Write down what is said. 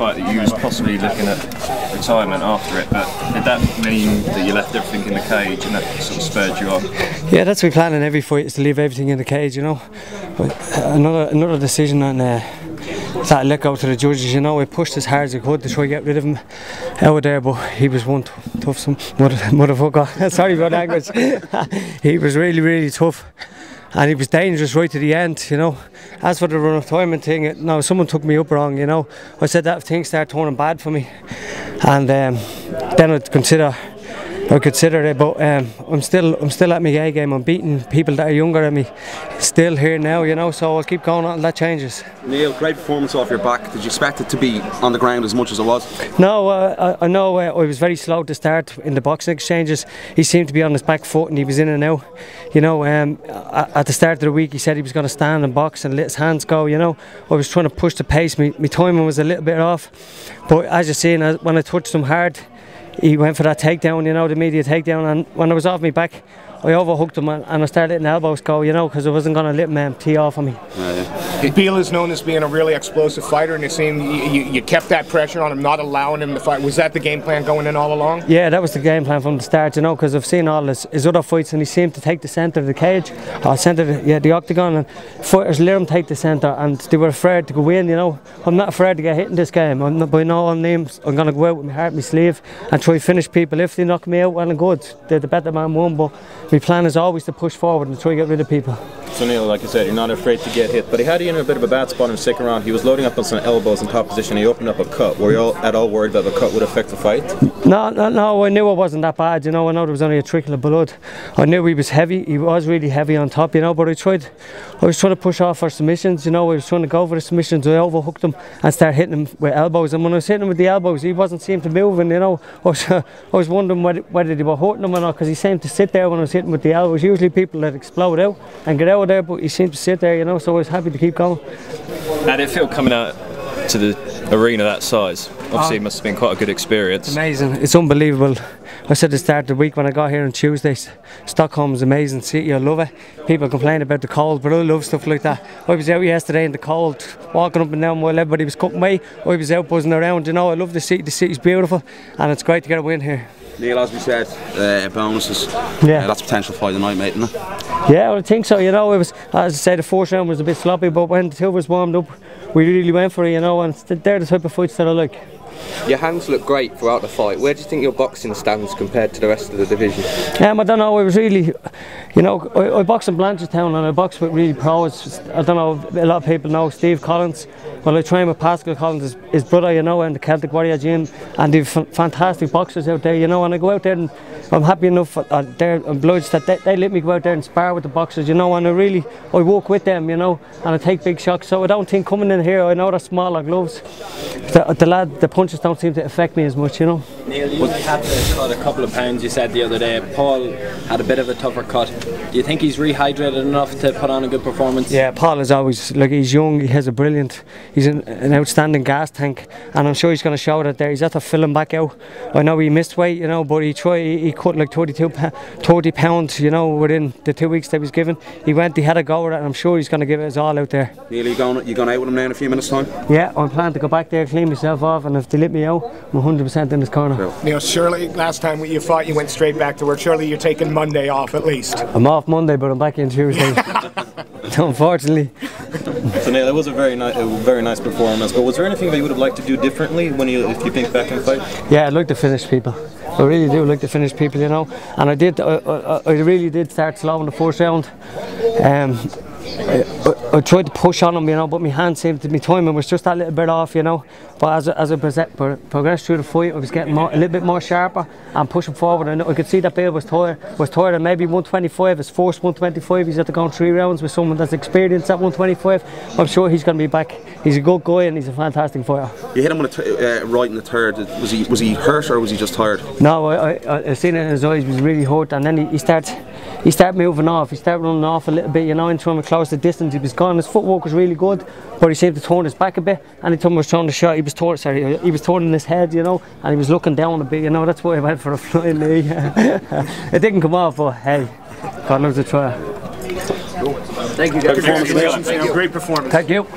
fight that you was possibly looking at retirement after it, but did that mean that you left everything in the cage and that sort of spurred you on? Yeah, that's my plan in every fight, is to leave everything in the cage, you know. But another decision on that I let go to the judges, you know. I pushed as hard as I could to try to get rid of him out there, but he was one tough some motherfucker. Sorry about language. He was really, really tough. And he was dangerous right to the end, you know. As for the retirement thing, no, someone took me up wrong, you know. I said that if things start turning bad for me, and then I'd consider it. But I'm still at my A game. I'm beating people that are younger than me, still here now, you know. So I'll keep going on, and that changes. Neil, great performance off your back. Did you expect it to be on the ground as much as it was? No, I know I was very slow to start in the boxing exchanges. He seemed to be on his back foot, and he was in and out. You know, at the start of the week, he said he was going to stand and box and let his hands go. You know, I was trying to push the pace. My timing was a little bit off, but as you're seeing, when I touched him hard, he went for that takedown, you know, the immediate takedown, and when I was off my back, I overhooked him and I started letting elbows go, you know, because I wasn't going to let him tee off on me. Beal is known as being a really explosive fighter, and it seemed you kept that pressure on him, not allowing him to fight. Was that the game plan going in all along? Yeah, that was the game plan from the start, you know, because I've seen all his other fights, and he seemed to take the centre of the cage, the octagon, and fighters let him take the centre, and they were afraid to go in, you know. I'm not afraid to get hit in this game. I'm not, by no names, I'm going to go out with my heart in my sleeve and try to finish people. If they knock me out, well and good, the better man won, but my plan is always to push forward and try to get rid of people. So Neil, like I said, you're not afraid to get hit, but he had you in a bit of a bad spot in the second round. He was loading up on some elbows in top position. He opened up a cut. Were you at all worried that the cut would affect the fight? No, I knew it wasn't that bad, you know. I know there was only a trickle of blood. I knew he was heavy. He was really heavy on top, you know, but I was trying to push off for submissions, you know. I was trying to go for the submissions. I overhooked him and started hitting him with elbows, and when I was hitting him with the elbows, he wasn't seeming to move, and you know, I was wondering whether they were hurting him or not, because he seemed to sit there when I was hitting with the elbows. Usually people that explode out and get out of there, but he seemed to sit there, you know, so I was happy to keep going. How did it feel coming out to the arena that size? Obviously it must have been quite a good experience. It's amazing, it's unbelievable. I said at the start of the week when I got here on Tuesday, Stockholm is an amazing city, I love it. People complain about the cold, but I love stuff like that. I was out yesterday in the cold, walking up and down while everybody was cutting away. I was out buzzing around, you know. I love the city's beautiful, and it's great to get a win here. Neil, as we said, bonuses. Yeah, that's potential fight tonight, mate, isn't it? Yeah, I think so. You know, it was, as I said, the first round was a bit sloppy, but when the two was warmed up, we really went for it, you know, and they're the type of fights that I like. Your hands look great throughout the fight. Where do you think your boxing stands compared to the rest of the division? I don't know, I was really, you know, I boxed in Blanchardstown and I boxed with really pros. I don't know, a lot of people know Steve Collins. Well, I train with Pascal Collins, his brother, you know, in the Celtic Warrior gym, and they've fantastic boxers out there, you know, and I go out there and I'm happy enough, they're obliged that they let me go out there and spar with the boxers, you know, and I work with them, you know, and I take big shots, so I don't think coming in here, I know they're smaller gloves, the punches don't seem to affect me as much, you know. Neil, you had to cut a couple of pounds, you said the other day. Paul had a bit of a tougher cut. Do you think he's rehydrated enough to put on a good performance? Yeah, Paul is always, like, he's young, he has a brilliant, he's an outstanding gas tank, and I'm sure he's going to show that there. He's had to fill him back out. I know he missed weight, you know, but he cut like 30 pounds, you know, within the 2 weeks that he was given. He had a go at it, and I'm sure he's going to give it his all out there. Neil, you going out with him now in a few minutes' time? Yeah, I'm planning to go back there, clean myself off, and if they let me out, I'm 100% in this corner. Neil, surely last time you fought, you went straight back to work. Surely you're taking Monday off at least. I'm off Monday, but I'm back in Tuesday. Unfortunately. So Neil, it was a very nice performance. But was there anything that you would have liked to do differently if you think back in the fight? Yeah, I'd like to finish people. I really do like to finish people, you know. And I really did start slow in the first round. I tried to push on him, you know, but my timing was just that little bit off, you know. But as I progressed through the fight, I was getting a little bit more sharper and pushing forward. And I could see that Beal was tired, and maybe 125, his first 125. He's had to go 3 rounds with someone that's experienced at 125. I'm sure he's going to be back. He's a good guy and he's a fantastic fighter. You hit him right in the third. Was he hurt or was he just tired? No, I seen it in his eyes. He was really hurt, and then he started moving off. He started running off a little bit, you know, and trying to close the distance. He was gone. His footwork was really good, but he seemed to turn his back a bit. Anytime I was throwing the shot, he was turning his head, you know, and he was looking down a bit, you know. That's why I went for a flying knee. It didn't come off, but hey, God loves a try. Thank you guys. Congratulations. Great performance. Thank you.